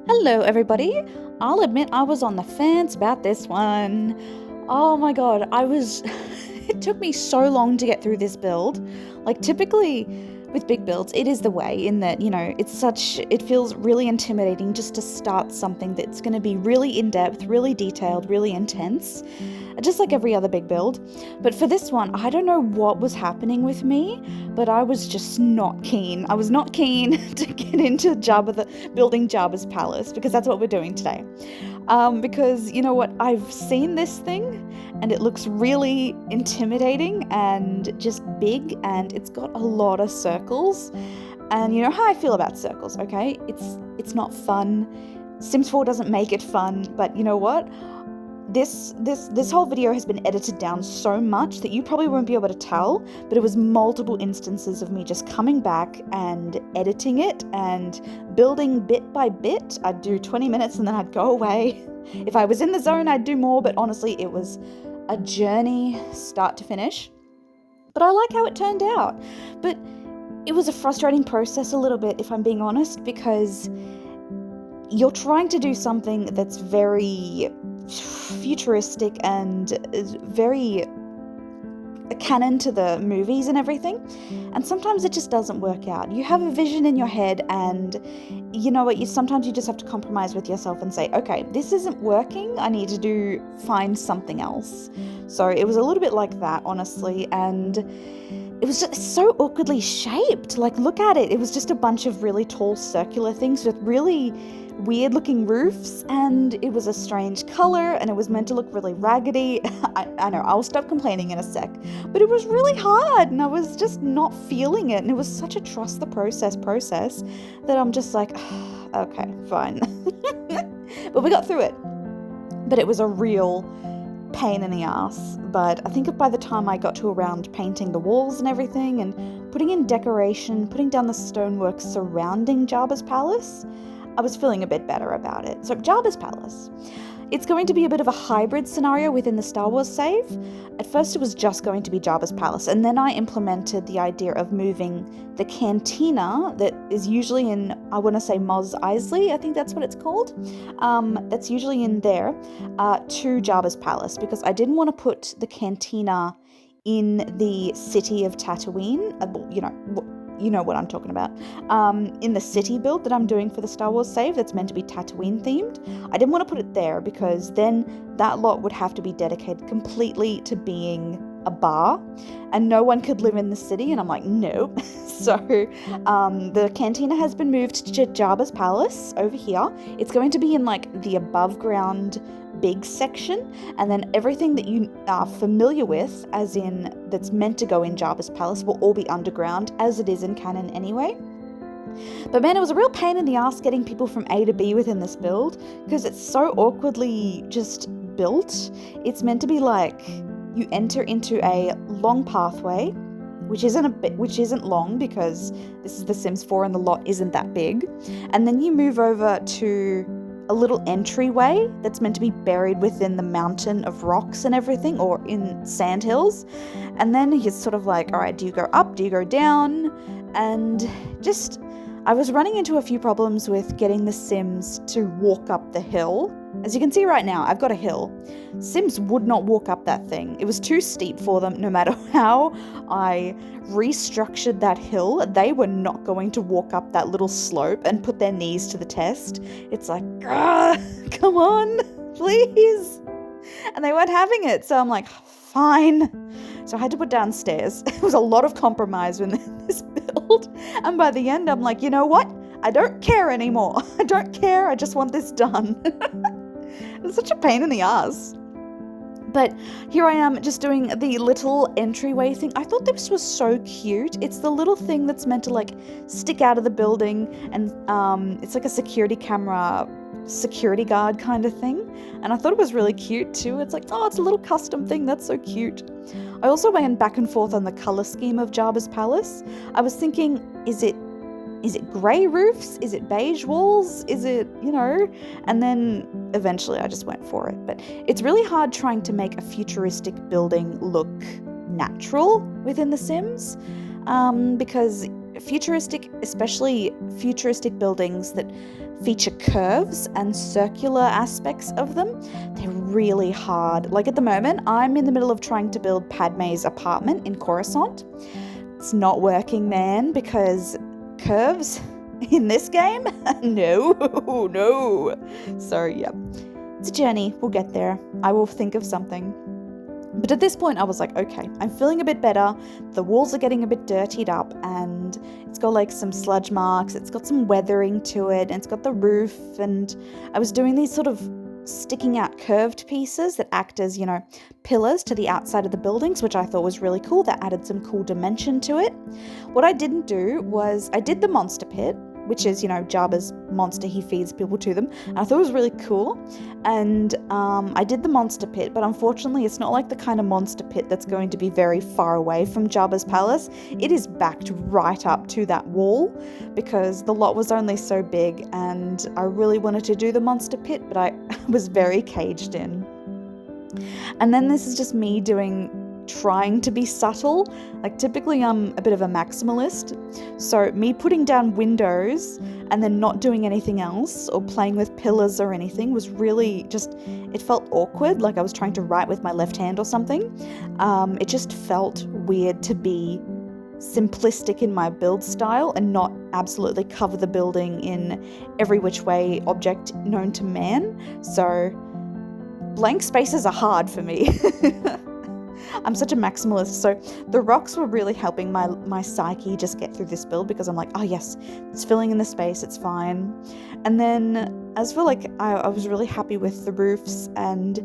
Hello, everybody. I'll admit I was on the fence about this one. Oh my god, it took me so long to get through this build. Like, typically with big builds, it is the way in that, it feels really intimidating just to start something that's going to be really in-depth, really detailed, really intense, just like every other big build. But for this one, I don't know what was happening with me, but I was just not keen. I was not keen to get into building Jabba's palace, because that's what we're doing today. Because you know what, I've seen this thing and it looks really intimidating and just big, and it's got a lot of circles, and you know how I feel about circles, okay? It's not fun. Sims 4 doesn't make it fun, but you know what? This whole video has been edited down so much that you probably won't be able to tell, but it was multiple instances of me just coming back and editing it and building bit by bit. I'd do 20 minutes and then I'd go away. If I was in the zone, I'd do more, but honestly, it was a journey start to finish. But I like how it turned out. But it was a frustrating process a little bit, if I'm being honest, because you're trying to do something that's very futuristic and is very canon to the movies and everything, and sometimes it just doesn't work out. You have a vision in your head, and you know what, sometimes you just have to compromise with yourself and say, okay, this isn't working, I need to find something else. So it was a little bit like that, honestly, and it was just so awkwardly shaped. Like, look at it. It was just a bunch of really tall circular things with really weird looking roofs, and it was a strange color, and it was meant to look really raggedy. I know, I'll stop complaining in a sec, but it was really hard, and I was just not feeling it, and it was such a trust the process that I'm just like, okay, fine. But we got through it. But it was a real pain in the ass. But I think by the time I got to around painting the walls and everything and putting in decoration, putting down the stonework surrounding Jabba's palace, I was feeling a bit better about it. So Jabba's palace. It's going to be a bit of a hybrid scenario within the Star Wars save. At first it was just going to be Jabba's palace, and then I implemented the idea of moving the Cantina that is usually in, I want to say Mos Eisley, I think that's what it's called. That's usually in there, to Jabba's palace, because I didn't want to put the Cantina in the city of Tatooine. You know what I'm talking about. In the city build that I'm doing for the Star Wars save that's meant to be Tatooine themed, I didn't want to put it there because then that lot would have to be dedicated completely to being a bar, and no one could live in the city, and I'm like, nope. So the Cantina has been moved to Jabba's palace over here. It's going to be in like the above ground big section, and then everything that you are familiar with, as in that's meant to go in Jabba's palace, will all be underground, as it is in canon anyway. But man, it was a real pain in the ass getting people from A to B within this build, because it's so awkwardly just built. It's meant to be like you enter into a long pathway, which isn't long because this is The Sims 4 and the lot isn't that big, and then you move over to a little entryway that's meant to be buried within the mountain of rocks and everything, or in sand hills. And then he's sort of like, all right, do you go up? Do you go down? And I was running into a few problems with getting the Sims to walk up the hill. As you can see right now, I've got a hill. Sims would not walk up that thing. It was too steep for them. No matter how I restructured that hill, they were not going to walk up that little slope and put their knees to the test. It's like, come on, please. And they weren't having it. So I'm like, fine. So I had to put down stairs. It was a lot of compromise in this build. And by the end, I'm like, you know what? I don't care anymore. I don't care. I just want this done. It's such a pain in the ass. But here I am just doing the little entryway thing. I thought this was so cute. It's the little thing that's meant to like stick out of the building, and it's like a security camera, security guard kind of thing. And I thought it was really cute too. It's like, oh, it's a little custom thing. That's so cute. I also went back and forth on the color scheme of Jabba's palace. I was thinking, is it is it grey roofs? Is it beige walls? Is it, and then eventually I just went for it. But it's really hard trying to make a futuristic building look natural within The Sims, because especially futuristic buildings that feature curves and circular aspects of them, they're really hard. Like at the moment, I'm in the middle of trying to build Padme's apartment in Coruscant. It's not working, man, because curves in this game? No. So, yeah, it's a journey. We'll get there. I will think of something. But at this point, I was like, okay, I'm feeling a bit better. The walls are getting a bit dirtied up, and it's got like some sludge marks. It's got some weathering to it, and it's got the roof. And I was doing these sort of sticking out curved pieces that act as, pillars to the outside of the buildings, which I thought was really cool. That added some cool dimension to it. What I didn't do was I did the monster pit, which is, Jabba's monster. He feeds people to them. And I thought it was really cool. And I did the monster pit, but unfortunately it's not like the kind of monster pit that's going to be very far away from Jabba's palace. It is backed right up to that wall because the lot was only so big, and I really wanted to do the monster pit, but I was very caged in. And then this is just me trying to be subtle. Like typically I'm a bit of a maximalist, so me putting down windows and then not doing anything else or playing with pillars or anything was really just, it felt awkward, like I was trying to write with my left hand or something. It just felt weird to be simplistic in my build style and not absolutely cover the building in every which way object known to man. So blank spaces are hard for me. I'm such a maximalist, so the rocks were really helping my psyche just get through this build, because I'm like, oh yes, it's filling in the space, it's fine. And then as for I was really happy with the roofs and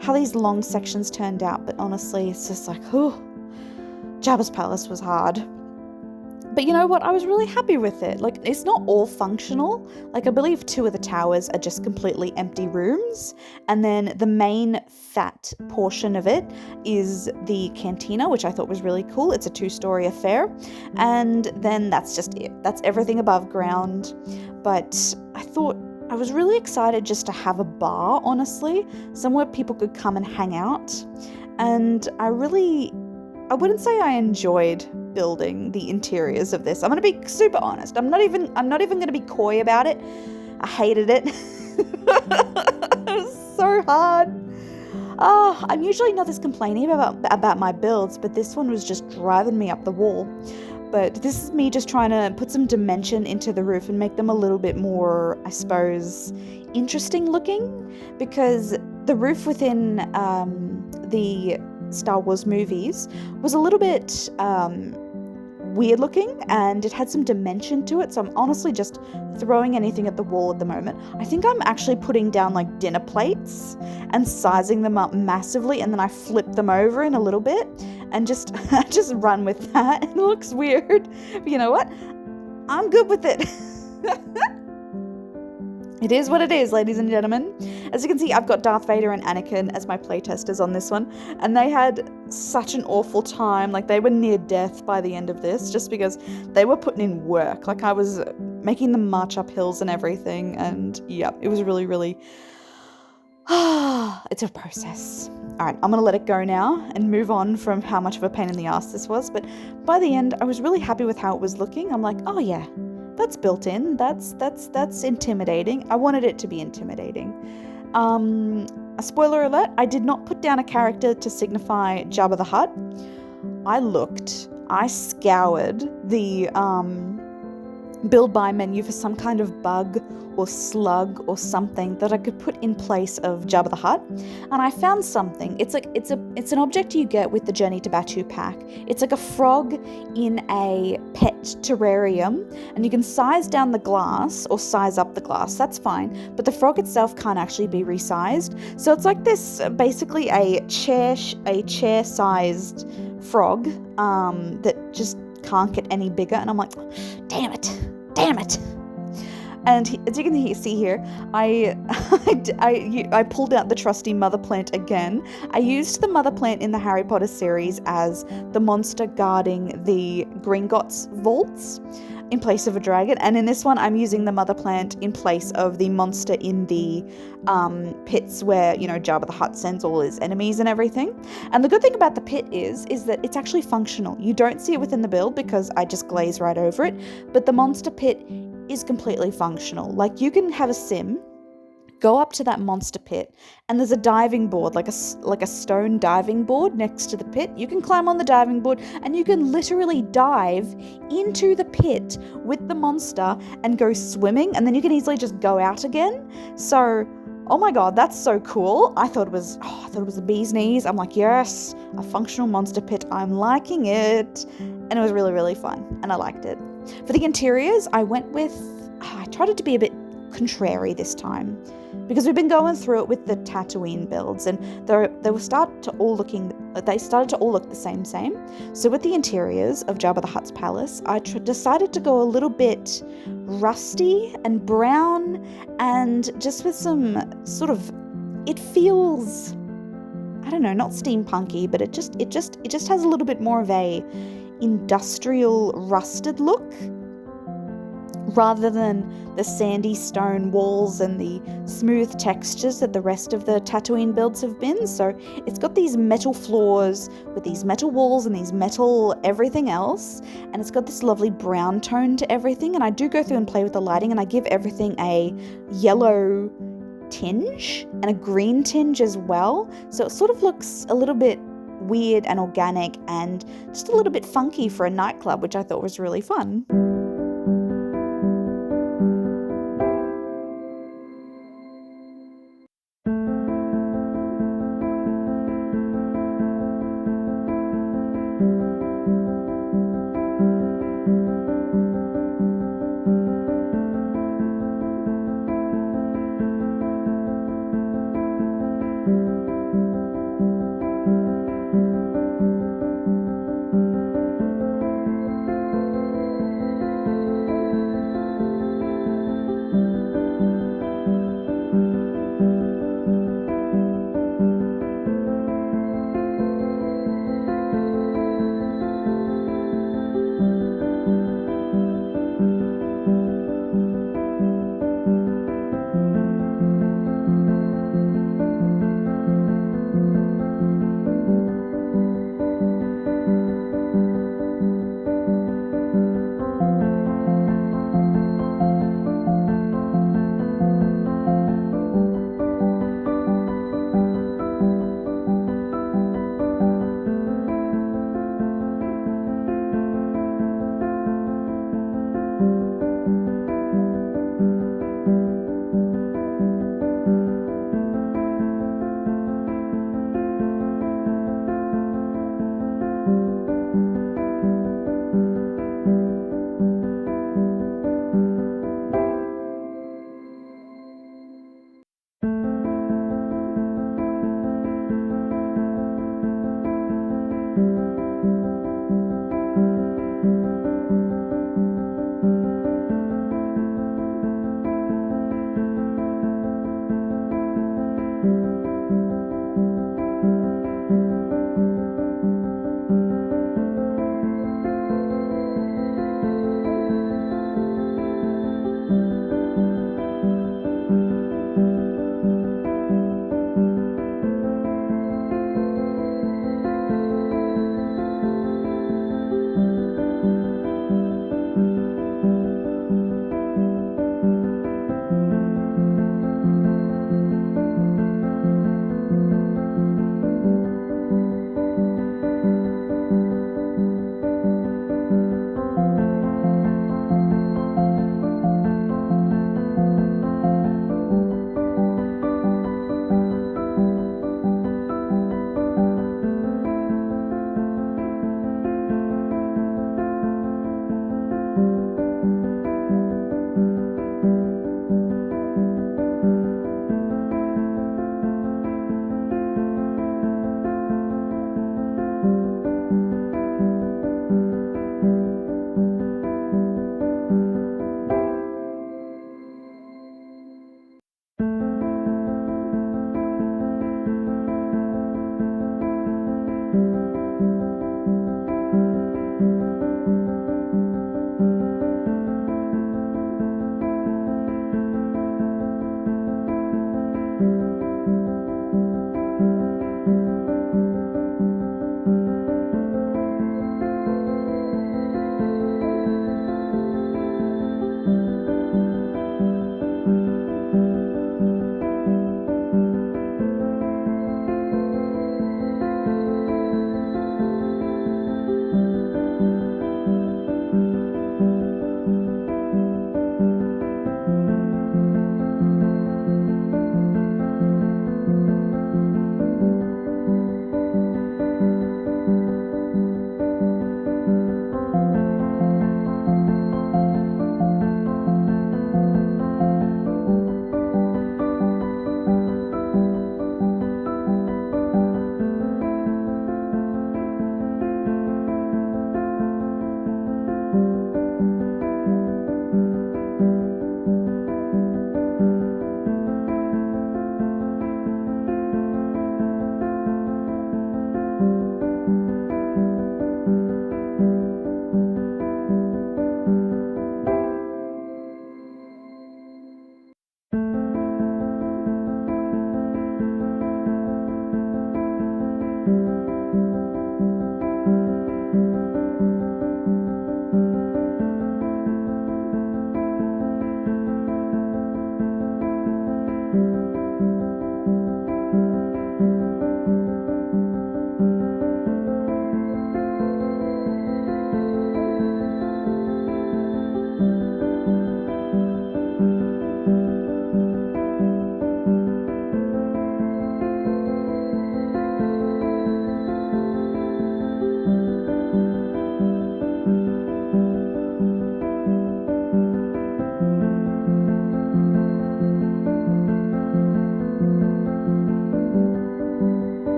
how these long sections turned out, but honestly it's just like, Jabba's palace was hard. But you know what? I was really happy with it. Like, it's not all functional. Like, I believe 2 of the towers are just completely empty rooms. And then the main fat portion of it is the cantina, which I thought was really cool. It's a 2-story affair. And then that's just it. That's everything above ground. But I thought I was really excited just to have a bar, honestly. Somewhere people could come and hang out. And I wouldn't say I enjoyed building the interiors of this. I'm going to be super honest. I'm not even going to be coy about it. I hated it. It was so hard. I'm usually not this complaining about my builds, but this one was just driving me up the wall. But this is me just trying to put some dimension into the roof and make them a little bit more, I suppose, interesting looking, because the roof within the Star Wars movies was a little bit weird looking, and it had some dimension to it, so I'm honestly just throwing anything at the wall at the moment. I think I'm actually putting down like dinner plates and sizing them up massively, and then I flip them over in a little bit and just run with that. It looks weird, but you know what? I'm good with it. It is what it is, ladies and gentlemen. As you can see, I've got Darth Vader and Anakin as my playtesters on this one, and they had such an awful time. Like, they were near death by the end of this, just because they were putting in work. Like, I was making them march up hills and everything, and yeah, it was really, really... it's a process. Alright, I'm going to let it go now and move on from how much of a pain in the ass this was, but by the end, I was really happy with how it was looking. I'm like, oh yeah, that's built in. That's intimidating. I wanted it to be intimidating. A spoiler alert, I did not put down a character to signify Jabba the Hutt. I scoured the build by menu for some kind of bug or slug or something that I could put in place of Jabba the Hutt, and I found something. It's an object you get with the Journey to Batuu pack. It's like a frog in a pet terrarium, and you can size down the glass or size up the glass. That's fine, but the frog itself can't actually be resized. So it's like this, basically a chair-sized frog that just can't get any bigger, and I'm like, damn it. And as you can see here, I pulled out the trusty mother plant again. I used the mother plant in the Harry Potter series as the monster guarding the Gringotts vaults. in place of a dragon. And in this one, I'm using the mother plant in place of the monster in the pits where, Jabba the Hutt sends all his enemies and everything. And the good thing about the pit is that it's actually functional. You don't see it within the build because I just glaze right over it. But the monster pit is completely functional. Like, you can have a sim go up to that monster pit, and there's a diving board, like a stone diving board next to the pit. You can climb on the diving board and you can literally dive into the pit with the monster and go swimming, and then you can easily just go out again. So, oh my god, that's so cool. I thought it was the bee's knees. I'm like, yes, a functional monster pit. I'm liking it. And it was really, really fun, and I liked it. For the interiors, I tried it to be a bit contrary this time, because we've been going through it with the Tatooine builds, and they started to all look the same. So with the interiors of Jabba the Hutt's palace, I decided to go a little bit rusty and brown, and just with some sort of, it feels, I don't know, not steampunky, but it just has a little bit more of a industrial rusted look, rather than the sandy stone walls and the smooth textures that the rest of the Tatooine builds have been. So it's got these metal floors with these metal walls and these metal everything else, and it's got this lovely brown tone to everything. And I do go through and play with the lighting, and I give everything a yellow tinge and a green tinge as well, so it sort of looks a little bit weird and organic and just a little bit funky for a nightclub, which I thought was really fun.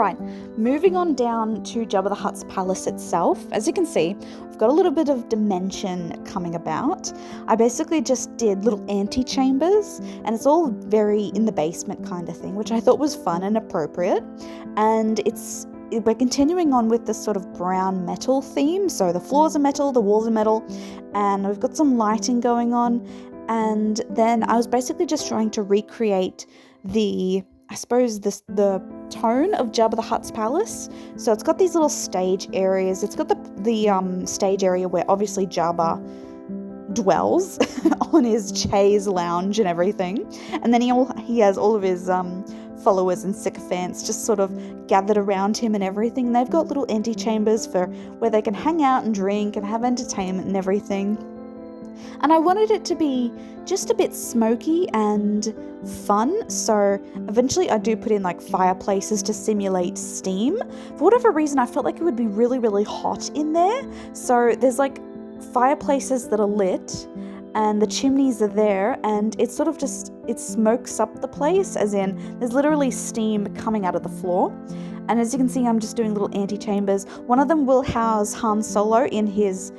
Alright, moving on down to Jabba the Hutt's palace itself. As you can see, we've got a little bit of dimension coming about. I basically just did little antechambers, and it's all very in the basement kind of thing, which I thought was fun and appropriate. And we're continuing on with this sort of brown metal theme. So the floors are metal, the walls are metal, and we've got some lighting going on. And then I was basically just trying to recreate the tone of Jabba the Hutt's palace. So it's got these little stage areas. It's got the stage area where obviously Jabba dwells on his chaise lounge and everything. And then he has all of his followers and sycophants just sort of gathered around him and everything. And they've got little antechambers for where they can hang out and drink and have entertainment and everything. And I wanted it to be just a bit smoky and fun, so eventually I do put in like fireplaces to simulate steam. For whatever reason, I felt like it would be really, really hot in there. So there's like fireplaces that are lit and the chimneys are there, and it sort of it smokes up the place, as in there's literally steam coming out of the floor. And as you can see, I'm just doing little antechambers. One of them will house Han Solo in his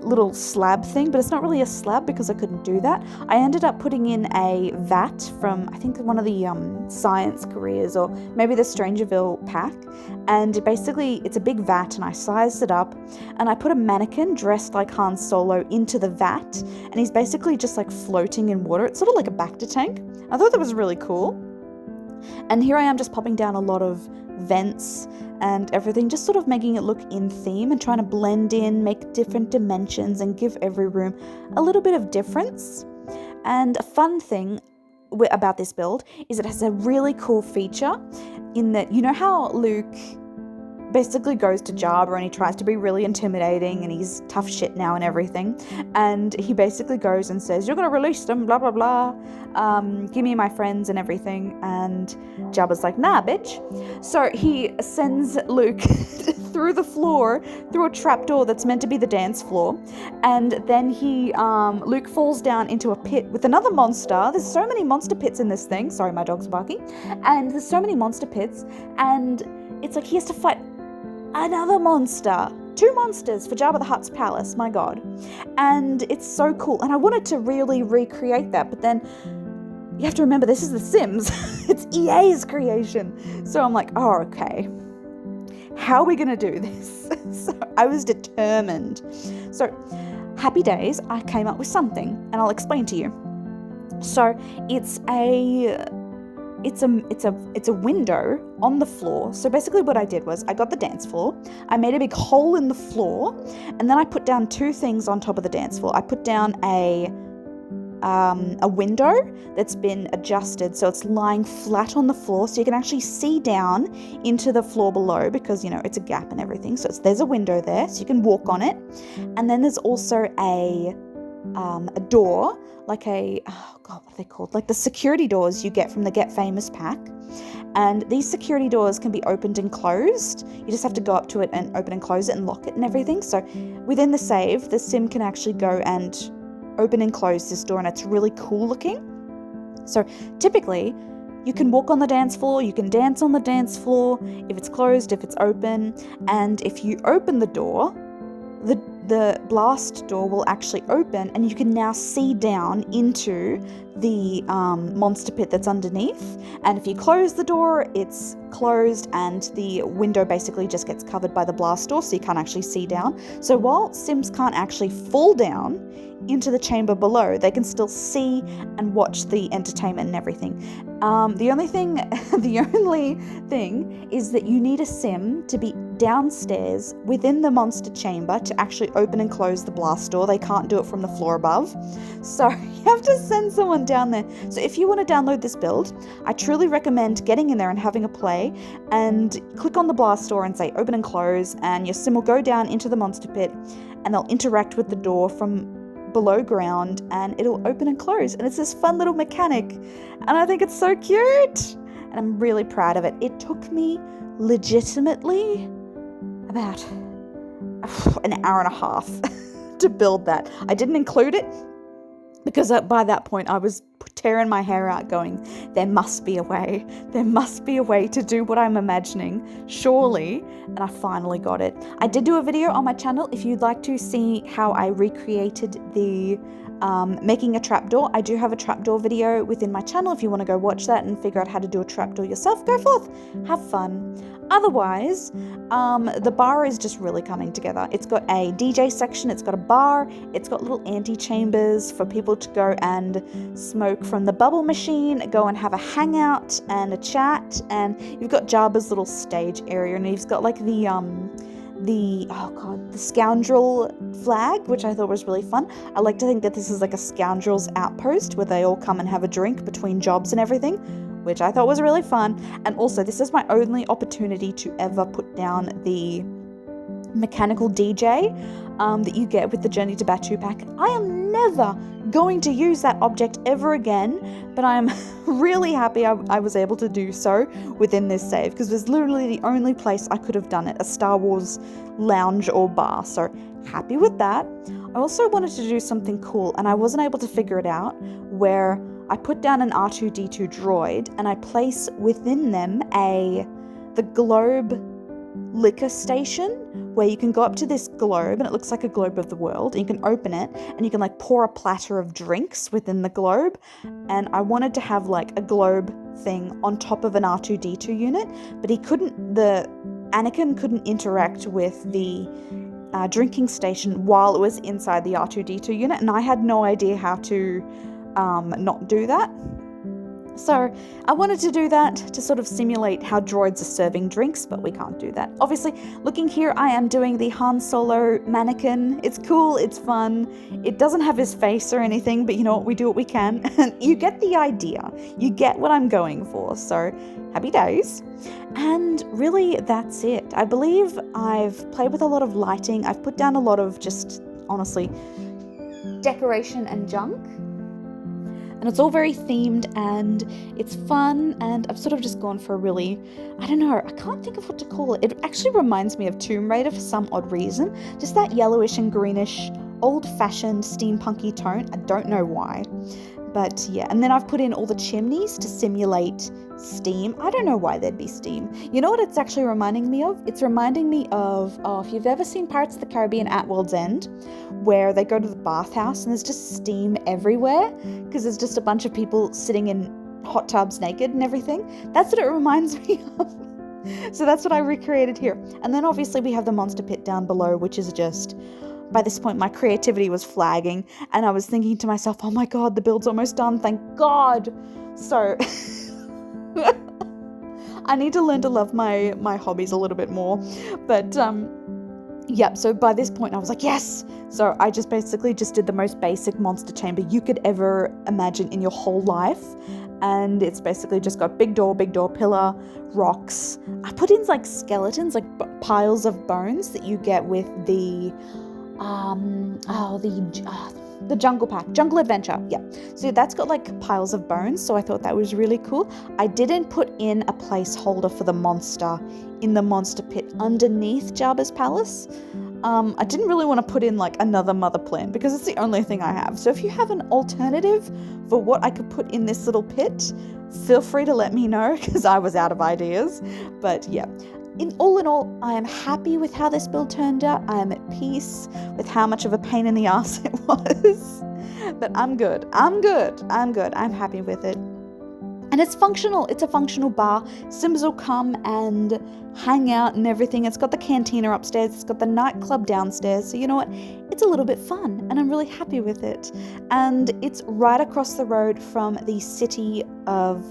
little slab thing, but it's not really a slab because I couldn't do that. I ended up putting in a vat from, I think, one of the science careers, or maybe the Strangerville pack, and it's a big vat, and I sized it up, and I put a mannequin dressed like Han Solo into the vat, and he's basically just like floating in water. It's sort of like a Bacta tank. I thought that was really cool. And here I am just popping down a lot of vents and everything, just sort of making it look in theme and trying to blend in, make different dimensions and give every room a little bit of difference. And a fun thing about this build is it has a really cool feature in that, you know how Luke basically goes to Jabba and he tries to be really intimidating and he's tough shit now and everything, and he basically goes and says, "You're gonna release them, blah blah blah, give me my friends and everything," and Jabba's like, "Nah, bitch." So he sends Luke through the floor, through a trapdoor that's meant to be the dance floor, and then Luke falls down into a pit with another monster. There's so many monster pits in this thing. Sorry, my dog's barking. And there's so many monster pits, and it's like he has to fight another monster. 2 monsters for Jabba the Hutt's palace, my god. And it's so cool. And I wanted to really recreate that, but then you have to remember this is The Sims. It's EA's creation. So I'm like, oh, okay. How are we going to do this? So I was determined. So happy days, I came up with something, and I'll explain to you. So it's a window on the floor. So basically what I did was I got the dance floor, I made a big hole in the floor, and then I put down 2 things on top of the dance floor. I put down a window that's been adjusted so it's lying flat on the floor, so you can actually see down into the floor below, because it's a gap and everything. So there's a window there so you can walk on it. And then there's also a door, like what are they called? Like the security doors you get from the Get Famous pack. And these security doors can be opened and closed. You just have to go up to it and open and close it and lock it and everything. So within the save, the sim can actually go and open and close this door, and it's really cool looking. So typically, you can walk on the dance floor, you can dance on the dance floor, if it's closed, if it's open, and if you open the door, the blast door will actually open, and you can now see down into the monster pit that's underneath. And if you close the door, it's closed, and the window basically just gets covered by the blast door, so you can't actually see down. So while Sims can't actually fall down into the chamber below, they can still see and watch the entertainment and everything. The only thing is that you need a sim to be downstairs within the monster chamber to actually open and close the blast door. They can't do it from the floor above, so you have to send someone down there. So if you want to download this build, I truly recommend getting in there and having a play, and click on the blast door and say open and close, and your sim will go down into the monster pit, and they'll interact with the door from below ground, and it'll open and close. And it's this fun little mechanic, and I think it's so cute, and I'm really proud of it. It took me legitimately about an hour and a half to build that. I didn't include it because by that point I was tearing my hair out going, there must be a way. There must be a way to do what I'm imagining, surely. And I finally got it. I did do a video on my channel. If you'd like to see how I recreated the making a trapdoor, I do have a trapdoor video within my channel. If you want to go watch that and figure out how to do a trapdoor yourself, go forth, have fun. Otherwise, the bar is just really coming together. It's got a DJ section, it's got a bar, it's got little antechambers for people to go and smoke from the bubble machine, go and have a hangout and a chat, and you've got Jabba's little stage area, and you've got like the scoundrel flag, which I thought was really fun. I like to think that this is like a scoundrel's outpost where they all come and have a drink between jobs and everything, which I thought was really fun. And also, this is my only opportunity to ever put down the mechanical DJ that you get with the Journey to Batuu pack. I am never going to use that object ever again, but I'm really happy I was able to do so within this save, because it was literally the only place I could have done it, a Star Wars lounge or bar, so happy with that. I also wanted to do something cool, and I wasn't able to figure it out, where I put down an R2-D2 droid and I place within them the globe liquor station, where you can go up to this globe and it looks like a globe of the world, and you can open it and you can like pour a platter of drinks within the globe. And I wanted to have like a globe thing on top of an R2-D2 unit, but Anakin couldn't interact with the drinking station while it was inside the R2-D2 unit, and I had no idea how to not do that. So I wanted to do that to sort of simulate how droids are serving drinks, but we can't do that. Obviously, looking here, I am doing the Han Solo mannequin. It's cool, it's fun. It doesn't have his face or anything, but you know what, we do what we can. And you get the idea. You get what I'm going for. So happy days. And really, that's it. I believe I've played with a lot of lighting. I've put down a lot of just, honestly, decoration and junk. And it's all very themed and it's fun, and I've sort of just gone for a really, I don't know, I can't think of what to call it. It actually reminds me of Tomb Raider for some odd reason. Just that yellowish and greenish, old-fashioned steampunky tone. I don't know why. But yeah, and then I've put in all the chimneys to simulate steam. I don't know why there'd be steam. You know what it's actually reminding me of? It's reminding me of, if you've ever seen Pirates of the Caribbean at World's End, where they go to the bathhouse and there's just steam everywhere because there's just a bunch of people sitting in hot tubs naked and everything. That's what it reminds me of. So that's what I recreated here. And then obviously we have the monster pit down below, which is just, by this point my creativity was flagging and I was thinking to myself, oh my god, the build's almost done, thank god. So I need to learn to love my hobbies a little bit more. But yeah, so by this point I was like, yes! So I just basically just did the most basic monster chamber you could ever imagine in your whole life. And it's basically just got big door, pillar, rocks. I put in like skeletons, like piles of bones that you get with the Jungle Pack, Jungle Adventure, yeah. So that's got like piles of bones, so I thought that was really cool. I didn't put in a placeholder for the monster in the monster pit underneath Jabba's palace. I didn't really want to put in like another mother plant because it's the only thing I have. So if you have an alternative for what I could put in this little pit, feel free to let me know because I was out of ideas. But yeah. In all, I am happy with how this build turned out. I am at peace with how much of a pain in the ass it was. But I'm good. I'm happy with it. And it's functional. It's a functional bar. Sims will come and hang out and everything. It's got the cantina upstairs. It's got the nightclub downstairs. So you know what? It's a little bit fun and I'm really happy with it. And it's right across the road from the city of...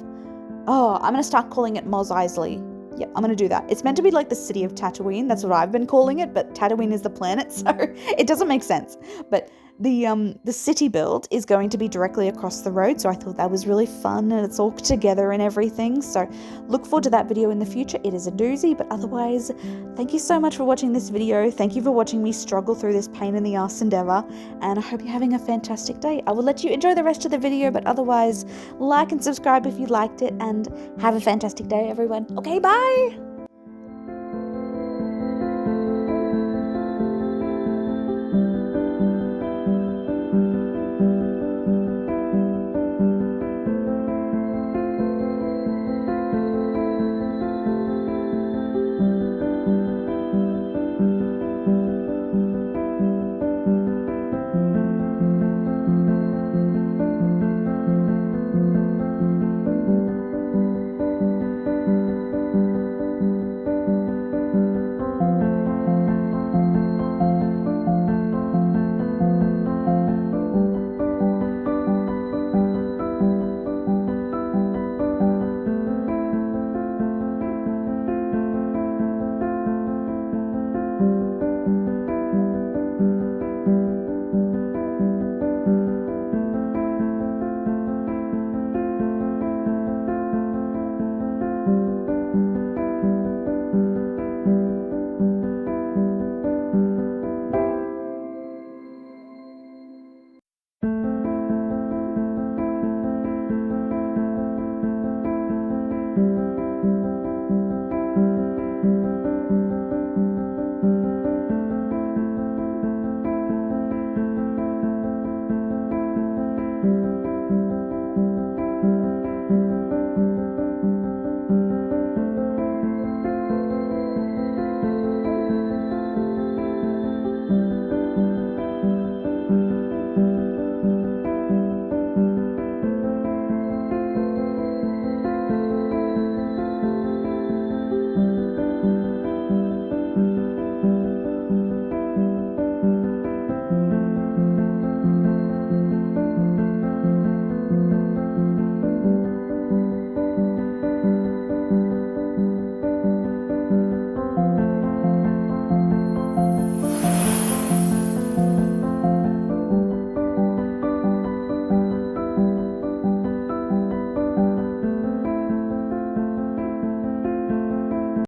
I'm going to start calling it Mos Eisley. Yep, I'm going to do that. It's meant to be like the city of Tatooine. That's what I've been calling it, but Tatooine is the planet, so it doesn't make sense. But the city build is going to be directly across the road, so I thought that was really fun, and it's all together and everything. So look forward to that video in the future. It is a doozy, but otherwise, thank you so much for watching this video. Thank you for watching me struggle through this pain in the ass endeavor, and I hope you're having a fantastic day. I will let you enjoy the rest of the video, but otherwise, like and subscribe if you liked it, and have a fantastic day, everyone. Okay, bye!